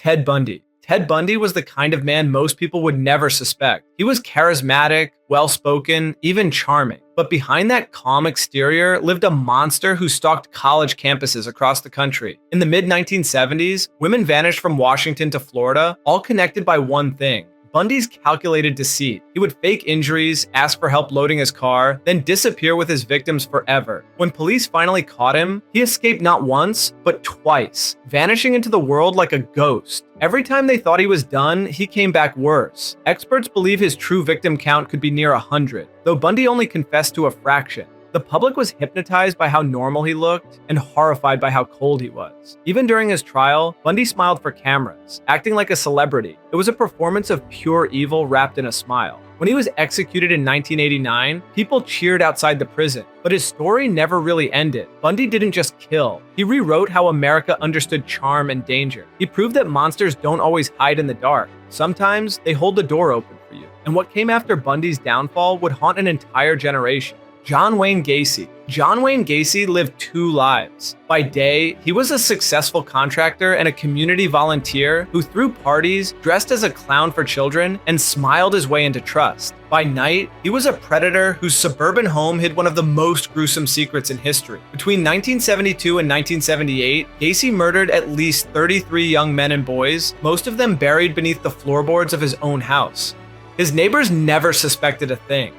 Ted Bundy. Ted Bundy was the kind of man most people would never suspect. He was charismatic, well-spoken, even charming. But behind that calm exterior lived a monster who stalked college campuses across the country. In the mid-1970s, women vanished from Washington to Florida, all connected by one thing: Bundy's calculated deceit. He would fake injuries, ask for help loading his car, then disappear with his victims forever. When police finally caught him, he escaped not once, but twice, vanishing into the world like a ghost. Every time they thought he was done, he came back worse. Experts believe his true victim count could be near 100, though Bundy only confessed to a fraction. The public was hypnotized by how normal he looked and horrified by how cold he was. Even during his trial, Bundy smiled for cameras, acting like a celebrity. It was a performance of pure evil wrapped in a smile. When he was executed in 1989, people cheered outside the prison, but his story never really ended. Bundy didn't just kill. He rewrote how America understood charm and danger. He proved that monsters don't always hide in the dark. Sometimes they hold the door open for you. And what came after Bundy's downfall would haunt an entire generation. John Wayne Gacy. John Wayne Gacy lived two lives. By day, he was a successful contractor and a community volunteer who threw parties, dressed as a clown for children, and smiled his way into trust. By night, he was a predator whose suburban home hid one of the most gruesome secrets in history. Between 1972 and 1978, Gacy murdered at least 33 young men and boys, most of them buried beneath the floorboards of his own house. His neighbors never suspected a thing.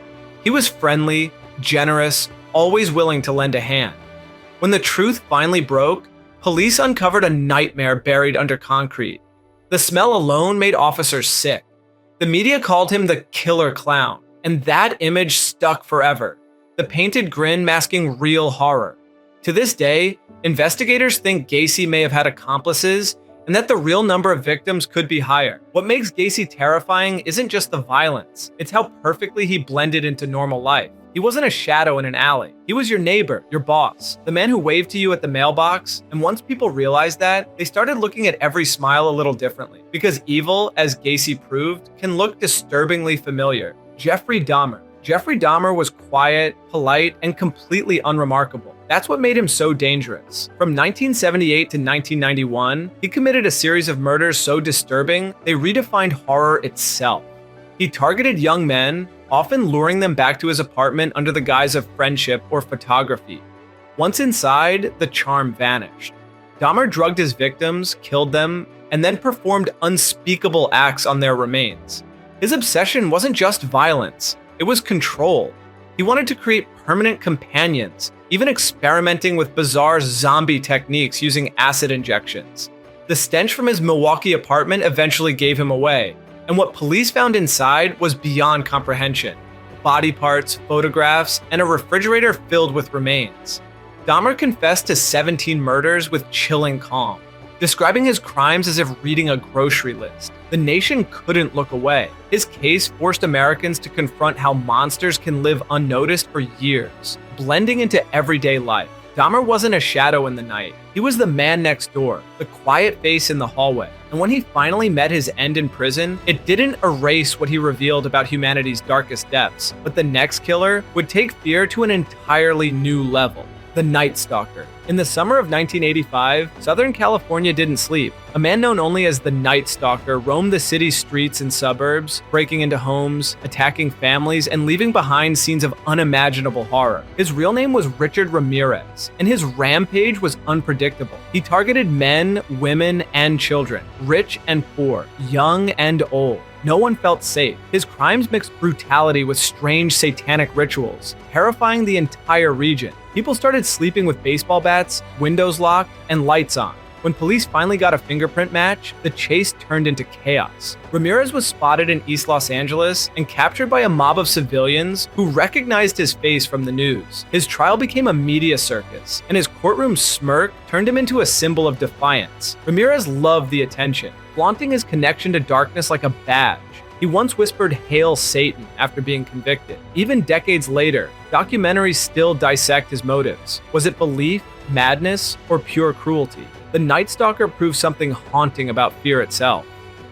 He was friendly, generous, always willing to lend a hand. When the truth finally broke, police uncovered a nightmare buried under concrete. The smell alone made officers sick. The media called him the killer clown, and that image stuck forever. The painted grin masking real horror. To this day, investigators think Gacy may have had accomplices and that the real number of victims could be higher. What makes Gacy terrifying isn't just the violence, it's how perfectly he blended into normal life. He wasn't a shadow in an alley. He was your neighbor, your boss, the man who waved to you at the mailbox. And once people realized that, they started looking at every smile a little differently. Because evil, as Gacy proved, can look disturbingly familiar. Jeffrey Dahmer. Jeffrey Dahmer was quiet, polite, and completely unremarkable. That's what made him so dangerous. From 1978 to 1991, he committed a series of murders so disturbing, they redefined horror itself. He targeted young men, often luring them back to his apartment under the guise of friendship or photography. Once inside, the charm vanished. Dahmer drugged his victims, killed them, and then performed unspeakable acts on their remains. His obsession wasn't just violence, it was control. He wanted to create permanent companions, even experimenting with bizarre zombie techniques using acid injections. The stench from his Milwaukee apartment eventually gave him away, and what police found inside was beyond comprehension. Body parts, photographs, and a refrigerator filled with remains. Dahmer confessed to 17 murders with chilling calm, describing his crimes as if reading a grocery list. The nation couldn't look away. His case forced Americans to confront how monsters can live unnoticed for years, blending into everyday life. Dahmer wasn't a shadow in the night. He was the man next door, the quiet face in the hallway. And when he finally met his end in prison, it didn't erase what he revealed about humanity's darkest depths, but the next killer would take fear to an entirely new level. The Night Stalker. In the summer of 1985, Southern California didn't sleep. A man known only as the Night Stalker roamed the city's streets and suburbs, breaking into homes, attacking families, and leaving behind scenes of unimaginable horror. His real name was Richard Ramirez, and his rampage was unpredictable. He targeted men, women, and children, rich and poor, young and old. No one felt safe. His crimes mixed brutality with strange satanic rituals, terrifying the entire region. People started sleeping with baseball bats, windows locked, and lights on. When police finally got a fingerprint match, the chase turned into chaos. Ramirez was spotted in East Los Angeles and captured by a mob of civilians who recognized his face from the news. His trial became a media circus, and his courtroom smirk turned him into a symbol of defiance. Ramirez loved the attention, flaunting his connection to darkness like a badge. He once whispered "Hail Satan" after being convicted. Even decades later, documentaries still dissect his motives. Was it belief, madness, or pure cruelty? The Night Stalker proves something haunting about fear itself.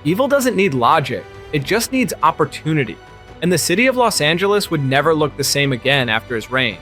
Evil doesn't need logic, it just needs opportunity. And the city of Los Angeles would never look the same again after his reign.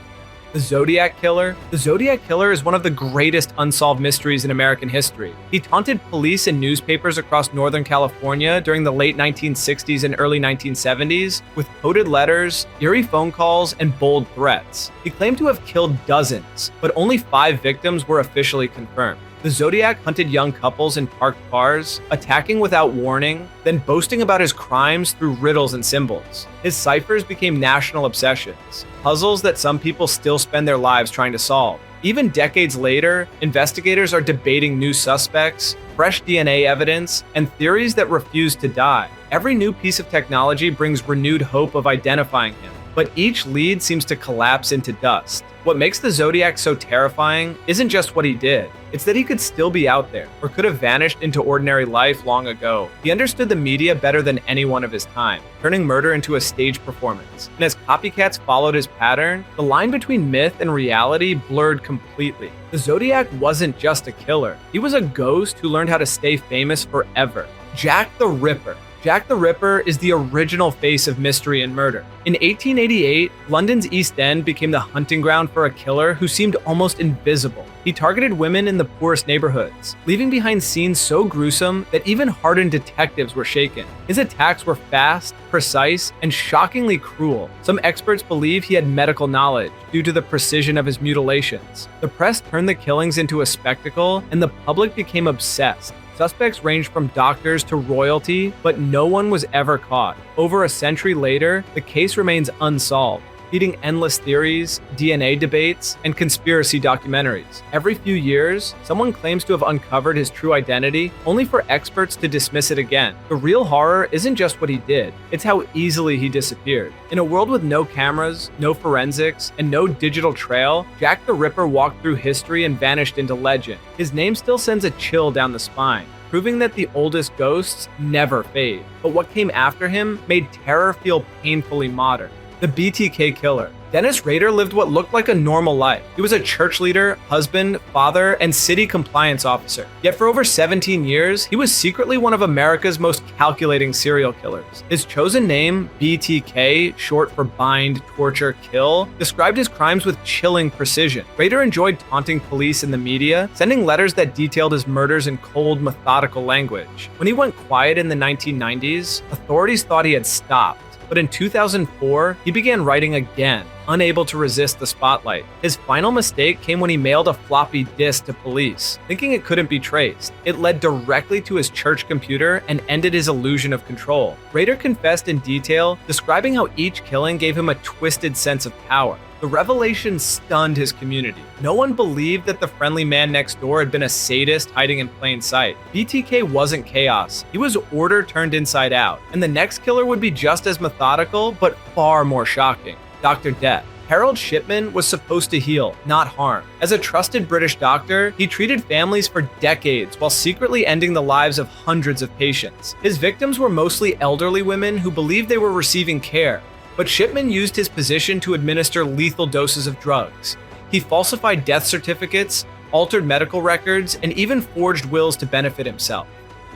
The Zodiac Killer? The Zodiac Killer is one of the greatest unsolved mysteries in American history. He taunted police and newspapers across Northern California during the late 1960s and early 1970s with coded letters, eerie phone calls, and bold threats. He claimed to have killed dozens, but only 5 victims were officially confirmed. The Zodiac hunted young couples in parked cars, attacking without warning, then boasting about his crimes through riddles and symbols. His ciphers became national obsessions, puzzles that some people still spend their lives trying to solve. Even decades later, investigators are debating new suspects, fresh DNA evidence, and theories that refuse to die. Every new piece of technology brings renewed hope of identifying him, but each lead seems to collapse into dust. What makes the Zodiac so terrifying isn't just what he did, it's that he could still be out there, or could have vanished into ordinary life long ago. He understood the media better than anyone of his time, turning murder into a stage performance. And as copycats followed his pattern, the line between myth and reality blurred completely. The Zodiac wasn't just a killer, he was a ghost who learned how to stay famous forever. Jack the Ripper. Jack the Ripper is the original face of mystery and murder. In 1888, London's East End became the hunting ground for a killer who seemed almost invisible. He targeted women in the poorest neighborhoods, leaving behind scenes so gruesome that even hardened detectives were shaken. His attacks were fast, precise, and shockingly cruel. Some experts believe he had medical knowledge due to the precision of his mutilations. The press turned the killings into a spectacle, and the public became obsessed. Suspects ranged from doctors to royalty, but no one was ever caught. Over a century later, the case remains unsolved, feeding endless theories, DNA debates, and conspiracy documentaries. Every few years, someone claims to have uncovered his true identity, only for experts to dismiss it again. The real horror isn't just what he did, it's how easily he disappeared. In a world with no cameras, no forensics, and no digital trail, Jack the Ripper walked through history and vanished into legend. His name still sends a chill down the spine, proving that the oldest ghosts never fade. But what came after him made terror feel painfully modern. The BTK Killer. Dennis Rader lived what looked like a normal life. He was a church leader, husband, father, and city compliance officer. Yet for over 17 years, he was secretly one of America's most calculating serial killers. His chosen name, BTK, short for bind, torture, kill, described his crimes with chilling precision. Rader enjoyed taunting police and the media, sending letters that detailed his murders in cold, methodical language. When he went quiet in the 1990s, authorities thought he had stopped. But in 2004, he began writing again, unable to resist the spotlight. His final mistake came when he mailed a floppy disk to police, thinking it couldn't be traced. It led directly to his church computer and ended his illusion of control. Rader confessed in detail, describing how each killing gave him a twisted sense of power. The revelation stunned his community. No one believed that the friendly man next door had been a sadist hiding in plain sight. BTK wasn't chaos. He was order turned inside out. And the next killer would be just as methodical, but far more shocking. Dr. Death. Harold Shipman was supposed to heal, not harm. As a trusted British doctor, he treated families for decades while secretly ending the lives of hundreds of patients. His victims were mostly elderly women who believed they were receiving care. But Shipman used his position to administer lethal doses of drugs. He falsified death certificates, altered medical records, and even forged wills to benefit himself.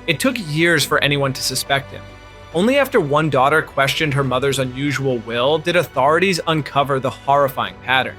It took years for anyone to suspect him. Only after one daughter questioned her mother's unusual will did authorities uncover the horrifying pattern.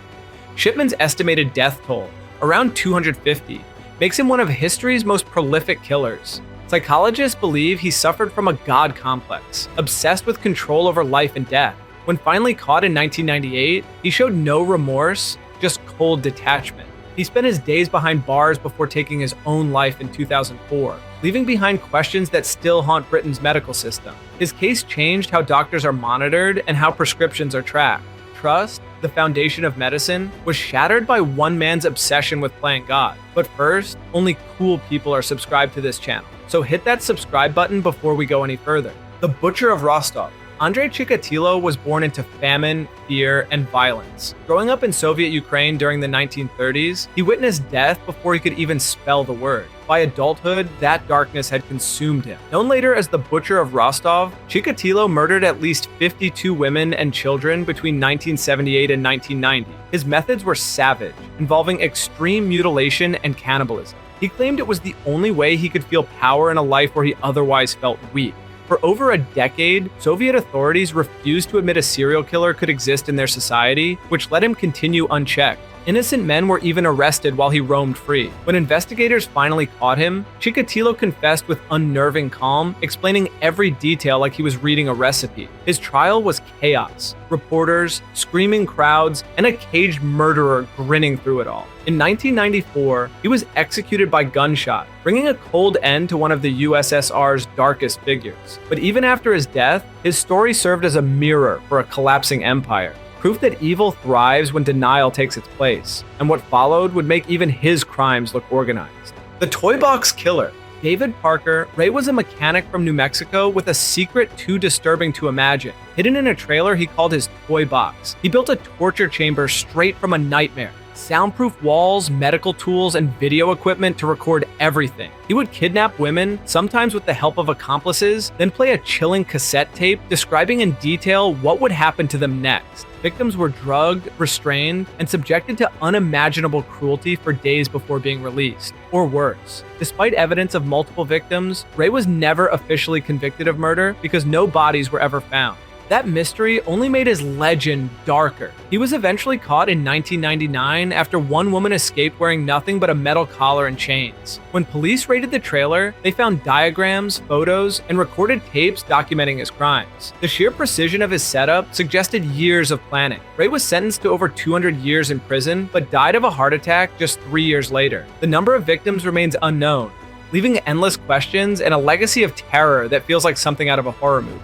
Shipman's estimated death toll, around 250, makes him one of history's most prolific killers. Psychologists believe he suffered from a god complex, obsessed with control over life and death. When finally caught in 1998, he showed no remorse, just cold detachment. He spent his days behind bars before taking his own life in 2004, leaving behind questions that still haunt Britain's medical system. His case changed how doctors are monitored and how prescriptions are tracked. Trust, the foundation of medicine, was shattered by one man's obsession with playing God. But first, only cool people are subscribed to this channel, so hit that subscribe button before we go any further. The Butcher of Rostov. Andrei Chikatilo was born into famine, fear, and violence. Growing up in Soviet Ukraine during the 1930s, he witnessed death before he could even spell the word. By adulthood, that darkness had consumed him. Known later as the Butcher of Rostov, Chikatilo murdered at least 52 women and children between 1978 and 1990. His methods were savage, involving extreme mutilation and cannibalism. He claimed it was the only way he could feel power in a life where he otherwise felt weak. For over a decade, Soviet authorities refused to admit a serial killer could exist in their society, which let him continue unchecked. Innocent men were even arrested while he roamed free. When investigators finally caught him, Chikatilo confessed with unnerving calm, explaining every detail like he was reading a recipe. His trial was chaos. Reporters, screaming crowds, and a caged murderer grinning through it all. In 1994, he was executed by gunshot, bringing a cold end to one of the USSR's darkest figures. But even after his death, his story served as a mirror for a collapsing empire. Proof that evil thrives when denial takes its place, and what followed would make even his crimes look organized. The Toy Box Killer. David Parker, Ray was a mechanic from New Mexico with a secret too disturbing to imagine. Hidden in a trailer he called his toy box, he built a torture chamber straight from a nightmare. Soundproof walls, medical tools, and video equipment to record everything. He would kidnap women, sometimes with the help of accomplices, then play a chilling cassette tape describing in detail what would happen to them next. Victims were drugged, restrained, and subjected to unimaginable cruelty for days before being released, or worse. Despite evidence of multiple victims, Ray was never officially convicted of murder because no bodies were ever found. That mystery only made his legend darker. He was eventually caught in 1999 after one woman escaped wearing nothing but a metal collar and chains. When police raided the trailer, they found diagrams, photos, and recorded tapes documenting his crimes. The sheer precision of his setup suggested years of planning. Ray was sentenced to over 200 years in prison, but died of a heart attack just 3 years later. The number of victims remains unknown, leaving endless questions and a legacy of terror that feels like something out of a horror movie.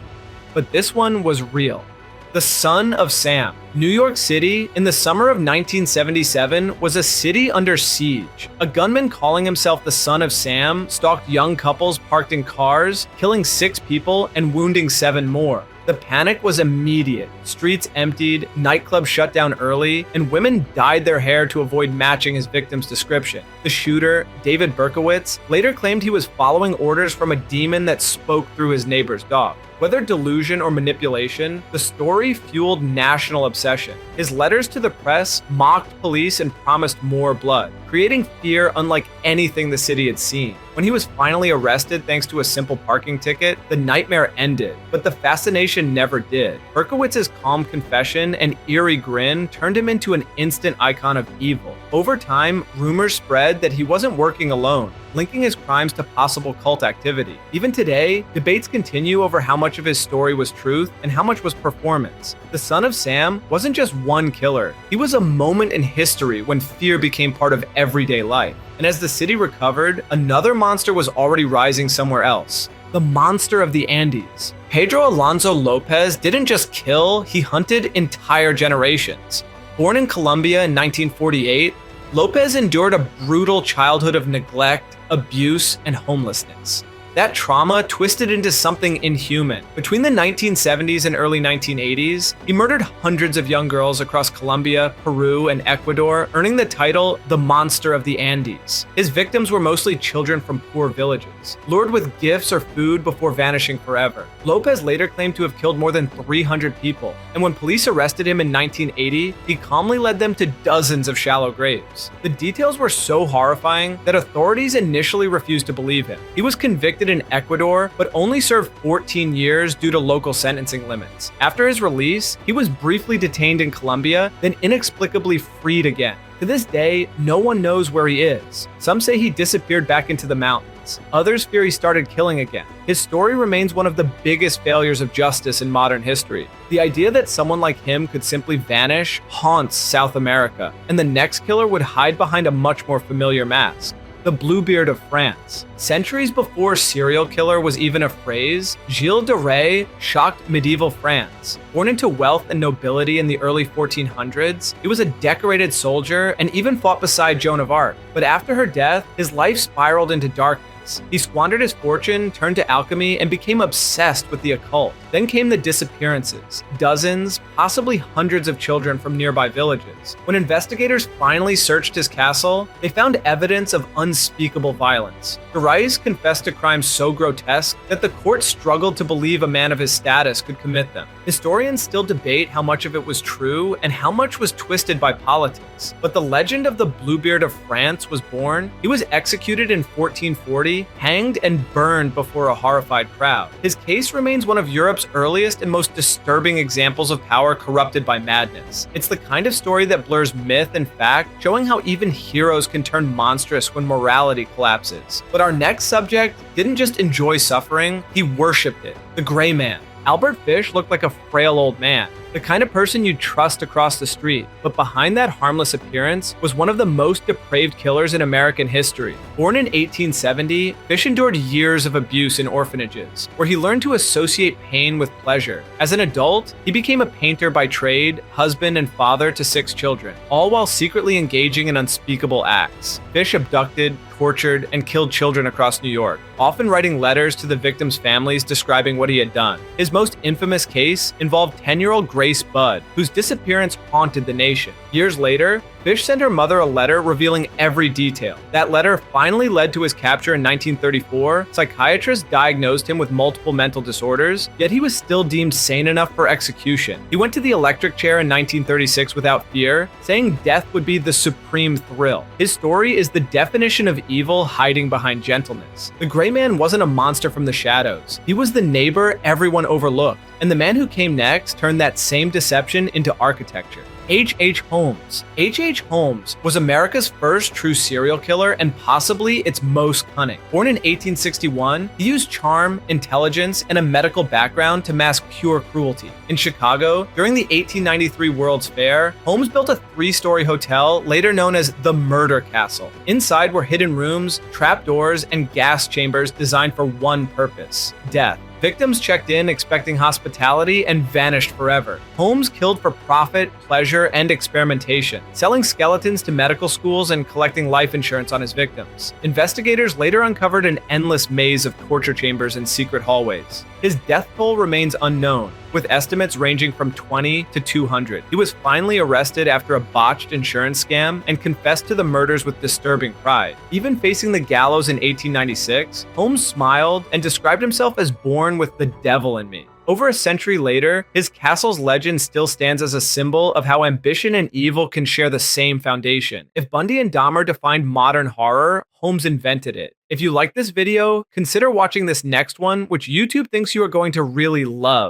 But this one was real. The Son of Sam. New York City, in the summer of 1977, was a city under siege. A gunman calling himself the Son of Sam stalked young couples parked in cars, killing 6 people and wounding 7 more. The panic was immediate. Streets emptied, nightclubs shut down early, and women dyed their hair to avoid matching his victim's description. The shooter, David Berkowitz, later claimed he was following orders from a demon that spoke through his neighbor's dog. Whether delusion or manipulation, the story fueled national obsession. His letters to the press mocked police and promised more blood, creating fear unlike anything the city had seen. When he was finally arrested thanks to a simple parking ticket, the nightmare ended, but the fascination never did. Berkowitz's calm confession and eerie grin turned him into an instant icon of evil. Over time, rumors spread that he wasn't working alone, linking his crimes to possible cult activity. Even today, debates continue over how much of his story was truth and how much was performance. The Son of Sam wasn't just one killer. He was a moment in history when fear became part of everyday life. And as the city recovered, another monster was already rising somewhere else. The monster of the Andes. Pedro Alonso Lopez didn't just kill, he hunted entire generations. Born in Colombia in 1948, Lopez endured a brutal childhood of neglect, abuse, and homelessness. That trauma twisted into something inhuman. Between the 1970s and early 1980s, he murdered hundreds of young girls across Colombia, Peru, and Ecuador, earning the title the Monster of the Andes. His victims were mostly children from poor villages, lured with gifts or food before vanishing forever. Lopez later claimed to have killed more than 300 people, and when police arrested him in 1980, he calmly led them to dozens of shallow graves. The details were so horrifying that authorities initially refused to believe him. He was convicted in Ecuador, but only served 14 years due to local sentencing limits. After his release, he was briefly detained in Colombia, then inexplicably freed again. To this day, no one knows where he is. Some say he disappeared back into the mountains. Others fear he started killing again. His story remains one of the biggest failures of justice in modern history. The idea that someone like him could simply vanish haunts South America, and the next killer would hide behind a much more familiar mask. The Bluebeard of France. Centuries before serial killer was even a phrase, Gilles de Rais shocked medieval France. Born into wealth and nobility in the early 1400s, he was a decorated soldier and even fought beside Joan of Arc. But after her death, his life spiraled into darkness. He squandered his fortune, turned to alchemy, and became obsessed with the occult. Then came the disappearances. Dozens, possibly hundreds of children from nearby villages. When investigators finally searched his castle, they found evidence of unspeakable violence. De Rais confessed to crimes so grotesque that the court struggled to believe a man of his status could commit them. Historians still debate how much of it was true and how much was twisted by politics. But the legend of the Bluebeard of France was born. He was executed in 1440 Bundy, hanged and burned before a horrified crowd. His case remains one of Europe's earliest and most disturbing examples of power corrupted by madness. It's the kind of story that blurs myth and fact, showing how even heroes can turn monstrous when morality collapses. But our next subject didn't just enjoy suffering, he worshipped it. The Gray Man. Albert Fish looked like a frail old man, the kind of person you'd trust across the street. But behind that harmless appearance was one of the most depraved killers in American history. Born in 1870, Fish endured years of abuse in orphanages, where he learned to associate pain with pleasure. As an adult, he became a painter by trade, husband and father to 6 children, all while secretly engaging in unspeakable acts. Fish abducted, tortured, and killed children across New York, often writing letters to the victims' families describing what he had done. His most infamous case involved 10-year-old Grace Budd, whose disappearance haunted the nation. Years later, Fish sent her mother a letter revealing every detail. That letter finally led to his capture in 1934. Psychiatrists diagnosed him with multiple mental disorders, yet he was still deemed sane enough for execution. He went to the electric chair in 1936 without fear, saying death would be the supreme thrill. His story is the definition of evil hiding behind gentleness. The Gray Man wasn't a monster from the shadows. He was the neighbor everyone overlooked, and the man who came next turned that same deception into architecture. H.H. Holmes. H.H. Holmes was America's first true serial killer and possibly its most cunning. Born in 1861, he used charm, intelligence, and a medical background to mask pure cruelty. In Chicago, during the 1893 World's Fair, Holmes built a 3-story hotel, later known as the Murder Castle. Inside were hidden rooms, trapdoors, and gas chambers designed for one purpose: death. Victims checked in expecting hospitality and vanished forever. Holmes killed for profit, pleasure, and experimentation, selling skeletons to medical schools and collecting life insurance on his victims. Investigators later uncovered an endless maze of torture chambers and secret hallways. His death toll remains unknown, with estimates ranging from 20 to 200. He was finally arrested after a botched insurance scam and confessed to the murders with disturbing pride. Even facing the gallows in 1896, Holmes smiled and described himself as born with the devil in me. Over a century later, his castle's legend still stands as a symbol of how ambition and evil can share the same foundation. If Bundy and Dahmer defined modern horror, Holmes invented it. If you like this video, consider watching this next one, which YouTube thinks you are going to really love.